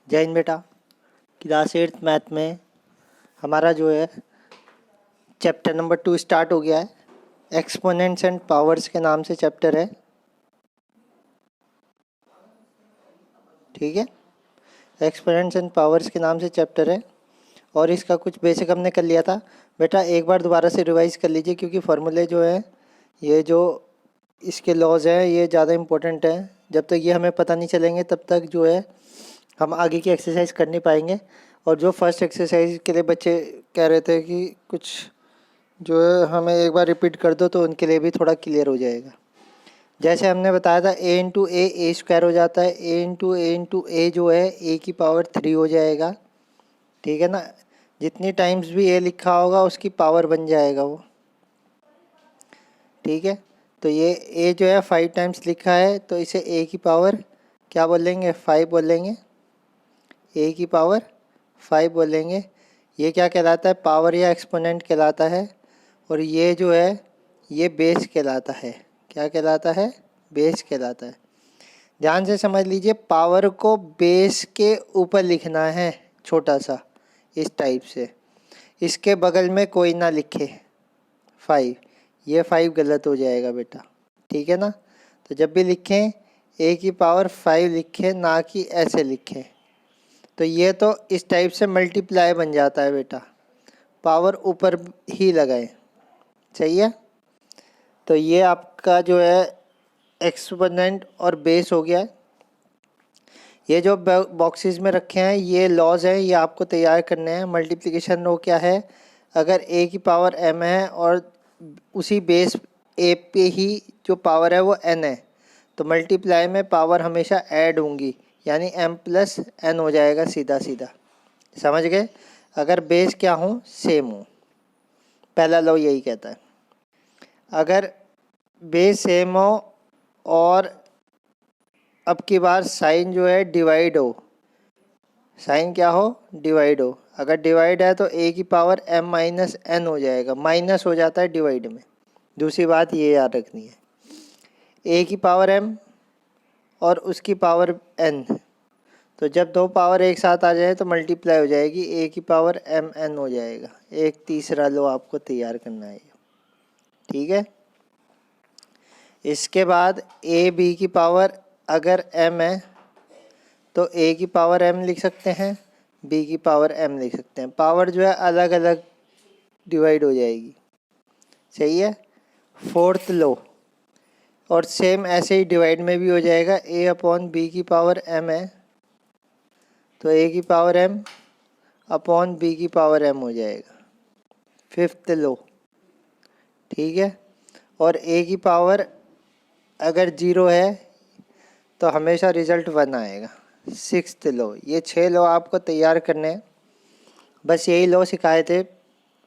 जय हिंद बेटा। Class 8th math में हमारा जो है चैप्टर नंबर 2 स्टार्ट हो गया है। एक्सपोनेंट्स एंड पावर्स के नाम से चैप्टर है, ठीक है। एक्सपोनेंट्स एंड पावर्स के नाम से चैप्टर है और इसका कुछ बेसिक हमने कर लिया था। बेटा एक बार दोबारा से रिवाइज कर लीजिए, क्योंकि फार्मूले जो है ये जो इसके लॉज हैं ये ज़्यादा इम्पोर्टेंट है। जब तक ये हमें पता नहीं चलेंगे तब तक जो है हम आगे की एक्सरसाइज कर नहीं पाएंगे। और जो फर्स्ट एक्सरसाइज के लिए बच्चे कह रहे थे कि कुछ जो है हमें एक बार रिपीट कर दो, तो उनके लिए भी थोड़ा क्लियर हो जाएगा। जैसे हमने बताया था a इंटू ए स्क्वायर हो जाता है, a इंटू ए जो है a की पावर 3 हो जाएगा, ठीक है ना। जितनी टाइम्स भी a लिखा होगा उसकी पावर बन जाएगा वो, ठीक है। तो ये a जो है 5 टाइम्स लिखा है, तो इसे a की पावर क्या बोलेंगे, 5 बोलेंगे। a की पावर 5 बोलेंगे। ये क्या कहलाता है, पावर या एक्सपोनेंट कहलाता है। और ये जो है ये बेस कहलाता है। क्या कहलाता है, बेस कहलाता है। ध्यान से समझ लीजिए, पावर को बेस के ऊपर लिखना है छोटा सा, इस टाइप से। इसके बगल में कोई ना लिखे 5, ये 5 गलत हो जाएगा बेटा, ठीक है ना। तो जब भी लिखें a की पावर 5 लिखें, ना कि ऐसे लिखें। तो ये तो इस टाइप से मल्टीप्लाई बन जाता है बेटा, पावर ऊपर ही लगाएं, सही है। तो ये आपका जो है एक्सपोनेंट और बेस हो गया है। ये जो बॉक्सेस में रखे हैं ये लॉज हैं, ये आपको तैयार करने हैं। मल्टीप्लिकेशन लो क्या है, अगर a की पावर m है और उसी बेस a पे ही जो पावर है वो n है, तो मल्टीप्लाई में पावर हमेशा ऐड होंगी, यानी m प्लस n हो जाएगा सीधा सीधा, समझ गए। अगर बेस क्या हो, सेम हो, पहला लॉ यही कहता है। अगर बेस सेम हो और अब की बार साइन जो है डिवाइड हो, साइन क्या हो, डिवाइड हो। अगर डिवाइड है तो a की पावर m माइनस n हो जाएगा, माइनस हो जाता है डिवाइड में। दूसरी बात ये याद रखनी है, a की पावर m और उसकी पावर n, तो जब दो पावर एक साथ आ जाए तो मल्टीप्लाई हो जाएगी, a की पावर m n हो जाएगा। एक तीसरा लो आपको तैयार करना है, ठीक है। इसके बाद a b की पावर अगर m है तो a की पावर m लिख सकते हैं, b की पावर m लिख सकते हैं। पावर जो है अलग अलग डिवाइड हो जाएगी, सही है। फोर्थ लो और सेम ऐसे ही डिवाइड में भी हो जाएगा, a अपॉन b की पावर m है तो a की पावर m अपॉन b की पावर m हो जाएगा। फिफ्थ लो, ठीक है। और a की पावर अगर 0 है तो हमेशा रिजल्ट 1 आएगा। सिक्स्थ लो, ये 6 लो आपको तैयार करने हैं। बस यही लो सिखाए थे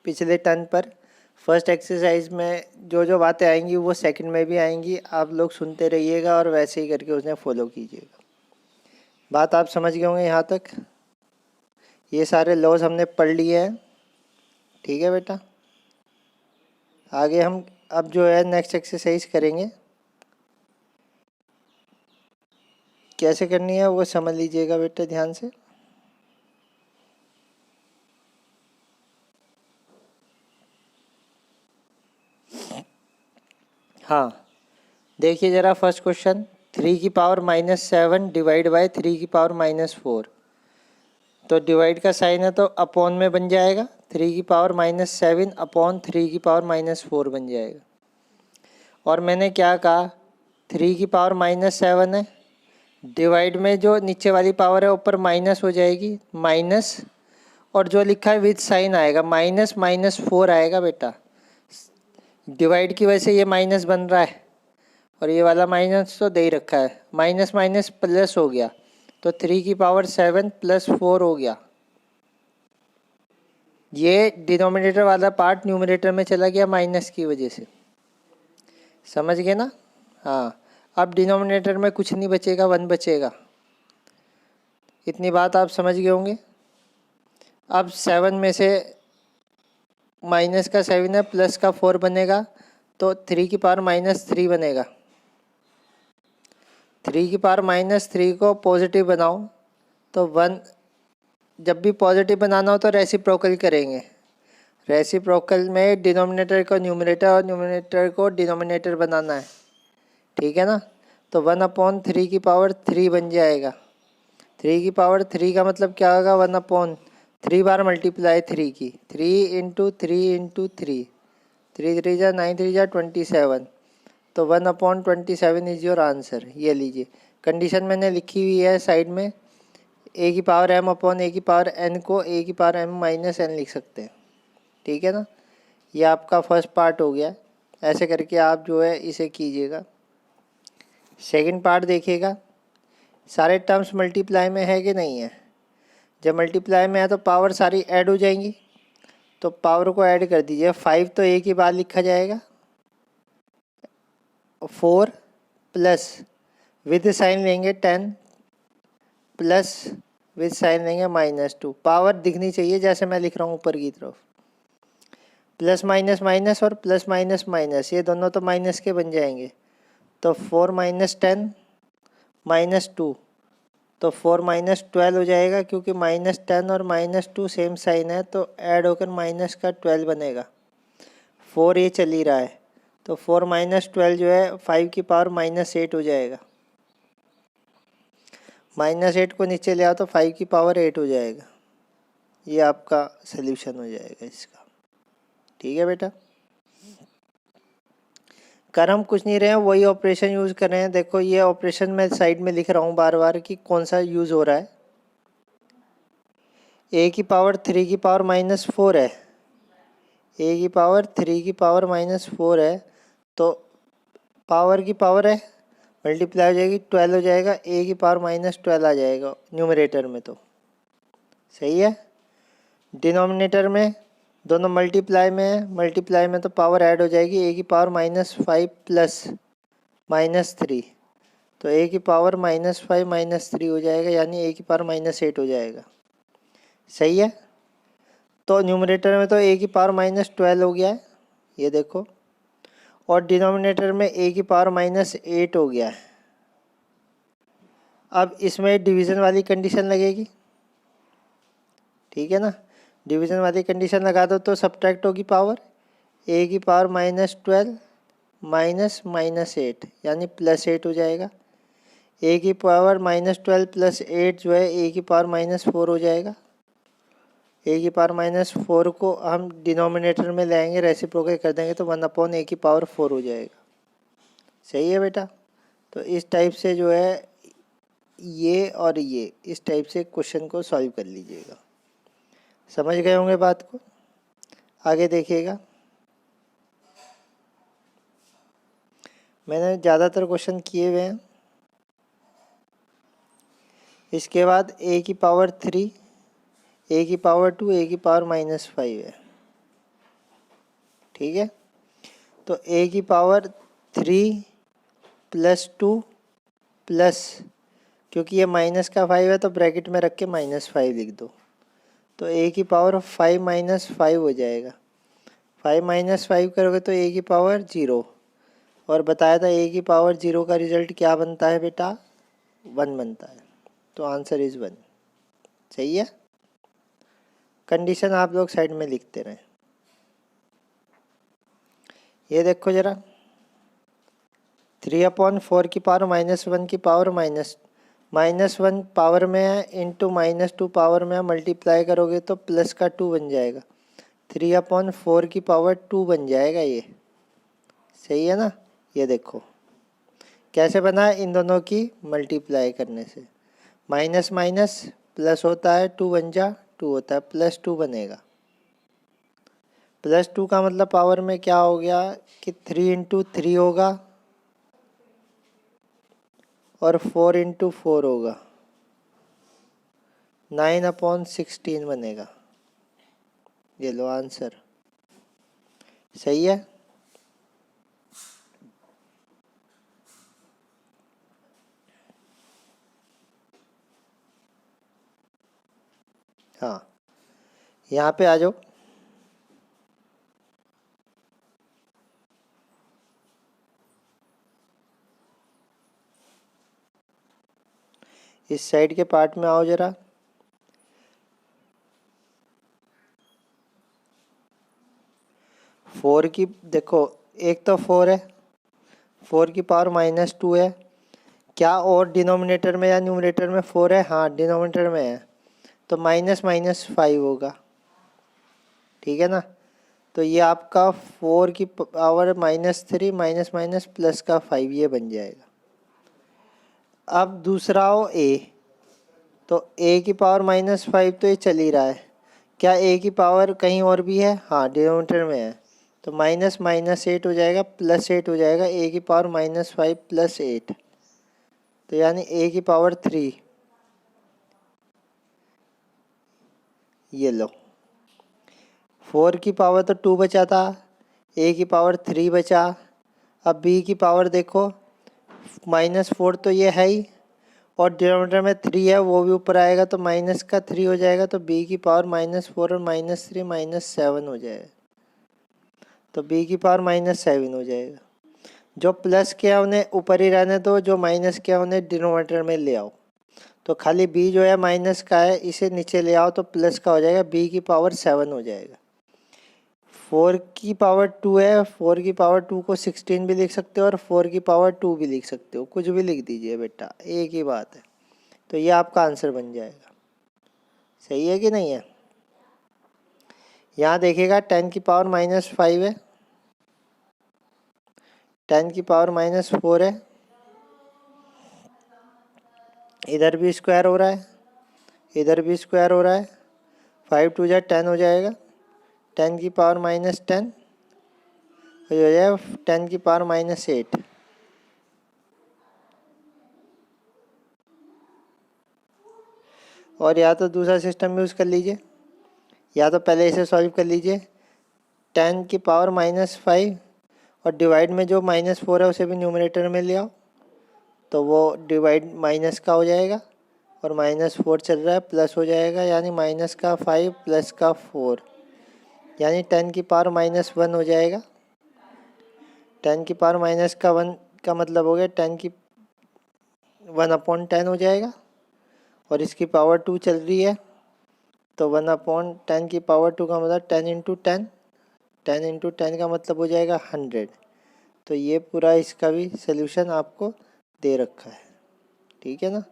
पिछले टर्न पर। फर्स्ट एक्सरसाइज में जो जो बातें आएंगी वो सेकंड में भी आएंगी, आप लोग सुनते रहिएगा और वैसे ही करके उसे फॉलो कीजिएगा। बात आप समझ गए होंगे यहाँ तक। ये सारे लॉज हमने पढ़ लिए हैं, ठीक है बेटा। आगे हम अब जो है नेक्स्ट एक्सरसाइज करेंगे, कैसे करनी है वो समझ लीजिएगा बेटा ध्यान से। हाँ देखिए ज़रा फर्स्ट क्वेश्चन, 3 की पावर -7 डिवाइड बाय 3 की पावर -4। तो डिवाइड का साइन है तो अपॉन में बन जाएगा, 3 की पावर -7 अपॉन 3 की पावर -4 बन जाएगा। और मैंने क्या कहा, 3 की पावर -7 है, डिवाइड में जो नीचे वाली पावर है ऊपर माइनस हो जाएगी, माइनस, और जो लिखा है विद साइन आएगा, माइनस -4 आएगा बेटा। डिवाइड की वजह से ये माइनस बन रहा है और ये वाला माइनस तो दे ही रखा है, माइनस माइनस प्लस हो गया, तो 3 की पावर 7 + 4 हो गया। ये डिनोमिनेटर वाला पार्ट न्यूमरेटर में चला गया माइनस की वजह से, समझ गए ना। हाँ अब डिनोमिनेटर में कुछ नहीं बचेगा, 1 बचेगा। इतनी बात आप समझ गए होंगे। अब 7 में से माइनस का 7 है, प्लस का 4 बनेगा, तो 3 की पावर -3 बनेगा। 3 की पावर -3 को पॉजिटिव बनाओ तो 1 जब भी पॉजिटिव बनाना हो तो रेसिप्रोकल करेंगे। रेसिप्रोकल में डिनोमिनेटर को न्यूमरेटर और न्यूमरेटर को डिनोमिनेटर बनाना है, ठीक है ना। तो 1/3 की पावर 3 बन जाएगा। 3 की पावर 3 का मतलब क्या होगा, 1/3 बार मल्टीप्लाई 3 की, 3 इंटू 3 इंटू 3, 3 3 जा 9 3 जा 27, तो 1/27 इज योर आंसर। ये लीजिए, कंडीशन मैंने लिखी हुई है साइड में, ए की पावर m अपॉन ए की पावर n को ए की पावर m माइनस n लिख सकते हैं, ठीक है ना। ये आपका फर्स्ट पार्ट हो गया। ऐसे करके आप जो है इसे कीजिएगा। सेकंड पार्ट देखिएगा, सारे टर्म्स मल्टीप्लाई में है कि नहीं है। जब मल्टीप्लाई में है तो पावर सारी ऐड हो जाएंगी, तो पावर को ऐड कर दीजिए। 5 तो एक ही बार लिखा जाएगा, 4 प्लस विद साइन लेंगे 10 प्लस विद साइन लेंगे -2। पावर दिखनी चाहिए जैसे मैं लिख रहा हूँ ऊपर की तरफ। प्लस माइनस माइनस और प्लस माइनस माइनस, ये दोनों तो माइनस के बन जाएंगे। तो 4 - 10 -2, तो 4 - 12 हो जाएगा, क्योंकि -10 और -2 सेम साइन है, तो ऐड होकर माइनस का 12 बनेगा। 4 ये चल ही रहा है, तो 4 - 12 जो है 5 की पावर -8 हो जाएगा। -8 को नीचे ले आओ तो 5 की पावर 8 हो जाएगा। ये आपका सल्यूशन हो जाएगा इसका, ठीक है बेटा। कर हम कुछ नहीं रहे हैं, वही ऑपरेशन यूज़ कर रहे हैं। देखो ये ऑपरेशन मैं साइड में लिख रहा हूँ बार बार कि कौन सा यूज़ हो रहा है। ए की पावर 3 की पावर -4 है, ए की पावर 3 की पावर -4 है, तो पावर की पावर है मल्टीप्लाई हो जाएगी, 12 हो जाएगा, ए की पावर -12 आ जाएगा न्यूमरेटर में, तो सही है। डिनोमिनेटर में दोनों मल्टीप्लाई में है, मल्टीप्लाई में तो पावर ऐड हो जाएगी, ए की पावर -5 प्लस -3, तो ए की पावर -5 -3 हो जाएगा, यानी ए की पावर -8 हो जाएगा, सही है। तो न्यूमरेटर में तो ए की पावर -12 हो गया है, ये देखो, और डिनोमिनेटर में ए की पावर -8 हो गया है। अब इसमें डिवीज़न वाली कंडीशन लगेगी, ठीक है ना। डिवीज़न वाली कंडीशन लगा दो तो सब्ट्रैक्ट होगी पावर, ए की पावर -12 -8 यानी +8 हो जाएगा। ए की पावर -12 + 8 जो है ए की पावर -4 हो जाएगा। ए की पावर -4 को हम डिनोमिनेटर में लाएंगे, रेसिप्रोकल कर देंगे तो 1/a की पावर 4 हो जाएगा, सही है बेटा। तो इस टाइप से जो है ये और ये इस टाइप से क्वेश्चन को सॉल्व कर लीजिएगा। समझ गए होंगे बात को। आगे देखिएगा, मैंने ज़्यादातर क्वेश्चन किए हुए हैं। इसके बाद ए की पावर 3, ए की पावर 2, ए की पावर -5 है, ठीक है। तो ए की पावर 3 + 2 प्लस, क्योंकि ये माइनस का 5 है तो ब्रैकेट में रख के -5 लिख दो, तो ए की पावर 5 - 5 हो जाएगा। 5 - 5 करोगे तो ए की पावर 0, और बताया था ए की पावर 0 का रिजल्ट क्या बनता है बेटा, 1 बनता है, तो आंसर इज़ 1, सही है। कंडीशन आप लोग साइड में लिखते रहें। ये देखो ज़रा, 3/4 की पावर -1 की पावर -1 पावर में है, इंटू -2 पावर में है, मल्टीप्लाई करोगे तो प्लस का 2 बन जाएगा, 3/4 की पावर 2 बन जाएगा ये, सही है ना। ये देखो कैसे बना है, इन दोनों की मल्टीप्लाई करने से, माइनस माइनस प्लस होता है, 2 बन जा 2 होता है, +2 बनेगा। +2 का मतलब पावर में क्या हो गया कि 3 × 3 होगा और 4 × 4 होगा, 9/16 बनेगा। ये लो आंसर, सही है। हाँ, यहाँ पे आ जाओ। इस साइड के पार्ट में आओ ज़रा। फोर की देखो, एक तो 4 है, 4 की पावर -2 है। क्या और डिनोमिनेटर में या न्यूमरेटर में 4 है? हाँ, डिनोमिनेटर में है, तो -5 होगा। ठीक है ना। तो ये आपका 4 की पावर -3 माइनस माइनस प्लस का 5 ये बन जाएगा। अब दूसरा हो ए, तो ए की पावर -5 तो ये चल ही रहा है। क्या ए की पावर कहीं और भी है? हाँ, डिनोमिनेटर में है, तो -8 हो जाएगा, +8 हो जाएगा। ए की पावर -5 + 8, तो यानी ए की पावर 3। ये लो, 4 की पावर तो 2 बचा था, ए की पावर 3 बचा। अब बी की पावर देखो, -4 तो ये है ही, और डिनोमिनेटर में 3 है, वो भी ऊपर आएगा तो माइनस का 3 हो जाएगा। तो बी की पावर -4 और -3 -7 हो जाएगा, तो बी की पावर -7 हो जाएगा। जो प्लस के है उन्हें ऊपर ही रहने दो, जो माइनस के है उन्हें डिनोमिनेटर में ले आओ। तो खाली बी जो है माइनस का है, इसे नीचे ले आओ तो प्लस का हो जाएगा, बी की पावर 7 हो जाएगा। 4 की पावर 2 है, 4 की पावर 2 को 16 भी लिख सकते हो और 4 की पावर 2 भी लिख सकते हो, कुछ भी लिख दीजिए बेटा, एक ही बात है। तो ये आपका आंसर बन जाएगा। सही है कि नहीं है? यहाँ देखिएगा 10 की पावर -5 है, 10 की पावर -4 है, इधर भी स्क्वायर हो रहा है, इधर भी स्क्वायर हो रहा है। 5 2 जा 10 हो जाएगा, 10 की पावर -10 हो जाएगा 10 की पावर -8। और या तो दूसरा सिस्टम यूज़ कर लीजिए, या तो पहले इसे सॉल्व कर लीजिए। 10 की पावर -5 और डिवाइड में जो -4 है उसे भी न्यूमरेटर में ले आओ, तो वो डिवाइड माइनस का हो जाएगा, और -4 चल रहा है, प्लस हो जाएगा, यानी -5 प्लस का 4, यानी 10 की पावर -1 हो जाएगा। 10 की पावर -1 का मतलब हो गया 10 की 1/10 हो जाएगा, और इसकी पावर 2 चल रही है, तो 1/10 की पावर 2 का मतलब 10 × 10, 10 × 10 का मतलब हो जाएगा 100। तो ये पूरा इसका भी सल्यूशन आपको दे रखा है। ठीक है ना।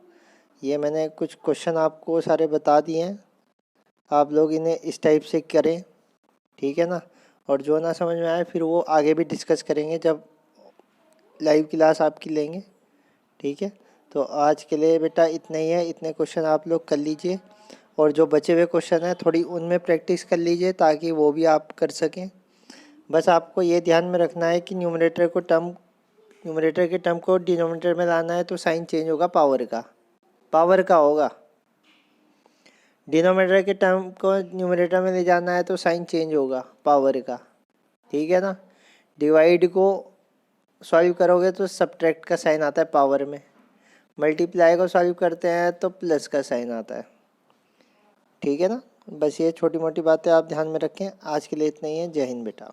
ये मैंने कुछ क्वेश्चन आपको सारे बता दिए हैं, आप लोग इन्हें इस टाइप से करें। ठीक है ना। और जो ना समझ में आए फिर वो आगे भी डिस्कस करेंगे जब लाइव क्लास आपकी लेंगे। ठीक है। तो आज के लिए बेटा इतना ही है, इतने क्वेश्चन आप लोग कर लीजिए, और जो बचे हुए क्वेश्चन हैं थोड़ी उनमें प्रैक्टिस कर लीजिए ताकि वो भी आप कर सकें। बस आपको ये ध्यान में रखना है कि न्यूमरेटर के टर्म को डिनोमिनेटर में लाना है तो साइन चेंज होगा, पावर का होगा। डिनोमिनेटर के टर्म को न्यूमरेटर में ले जाना है तो साइन चेंज होगा, पावर का। ठीक है ना। डिवाइड को सॉल्व करोगे तो सब्ट्रैक्ट का साइन आता है पावर में, मल्टीप्लाई को सॉल्व करते हैं तो प्लस का साइन आता है। ठीक है ना। बस ये छोटी मोटी बातें आप ध्यान में रखें। आज के लिए इतना ही है। जय हिंद बेटा।